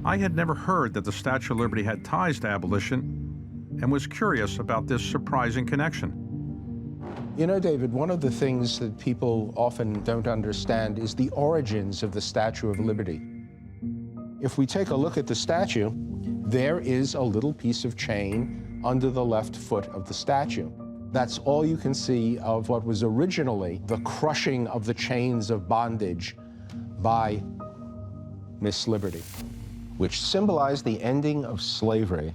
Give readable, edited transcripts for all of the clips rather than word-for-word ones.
I had never heard that the Statue of Liberty had ties to abolition and was curious about this surprising connection. You know, David, one of the things that people often don't understand is the origins of the Statue of Liberty. If we take a look at the statue, there is a little piece of chain under the left foot of the statue. That's all you can see of what was originally the crushing of the chains of bondage by Miss Liberty, which symbolized the ending of slavery.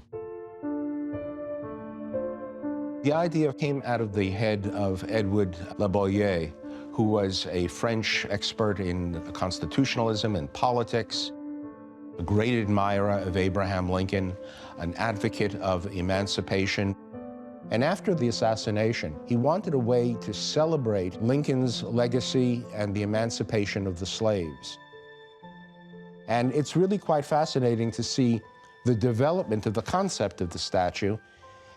The idea came out of the head of Edward Le Boyer, who was a French expert in constitutionalism and politics, a great admirer of Abraham Lincoln, an advocate of emancipation. And after the assassination, he wanted a way to celebrate Lincoln's legacy and the emancipation of the slaves. And it's really quite fascinating to see the development of the concept of the statue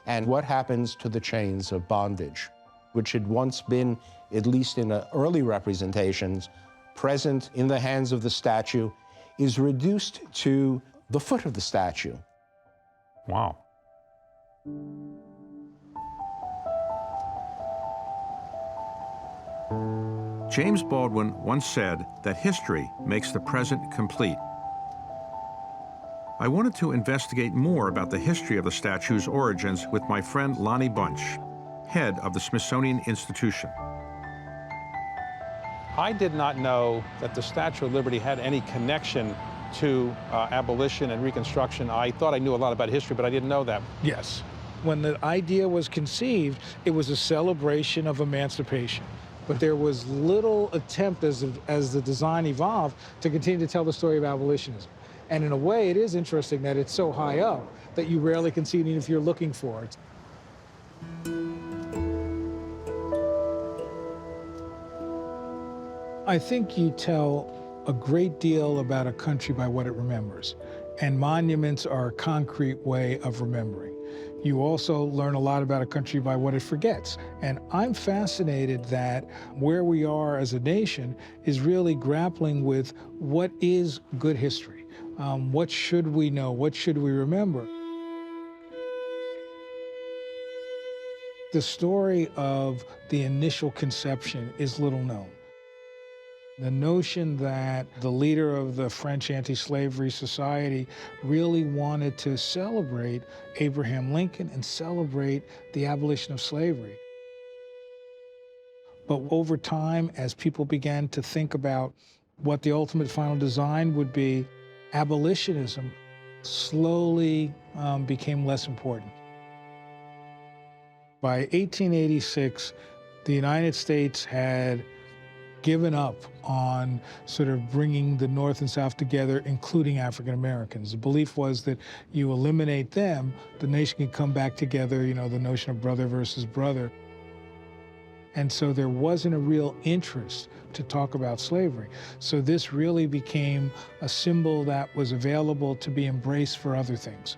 and what happens to the chains of bondage, which had once been, at least in early representations, present in the hands of the statue, is reduced to the foot of the statue. Wow. James Baldwin once said that history makes the present complete. I wanted to investigate more about the history of the statue's origins with my friend Lonnie Bunch, head of the Smithsonian Institution. I did not know that the Statue of Liberty had any connection to abolition and Reconstruction. I thought I knew a lot about history, but I didn't know that. Yes. When the idea was conceived, it was a celebration of emancipation. But there was little attempt as the design evolved to continue to tell the story of abolitionism. And in a way, it is interesting that it's so high up that you rarely can see it even if you're looking for it. I think you tell a great deal about a country by what it remembers. And monuments are a concrete way of remembering. You also learn a lot about a country by what it forgets. And I'm fascinated that where we are as a nation is really grappling with what is good history. What should we know? What should we remember? The story of the initial conception is little known. The notion that the leader of the French anti-slavery society really wanted to celebrate Abraham Lincoln and celebrate the abolition of slavery. But over time, as people began to think about what the ultimate final design would be, abolitionism slowly became less important. By 1886, the United States had given up on sort of bringing the North and South together, including African Americans. The belief was that you eliminate them, the nation can come back together, you know, the notion of brother versus brother. And so there wasn't a real interest to talk about slavery. So this really became a symbol that was available to be embraced for other things.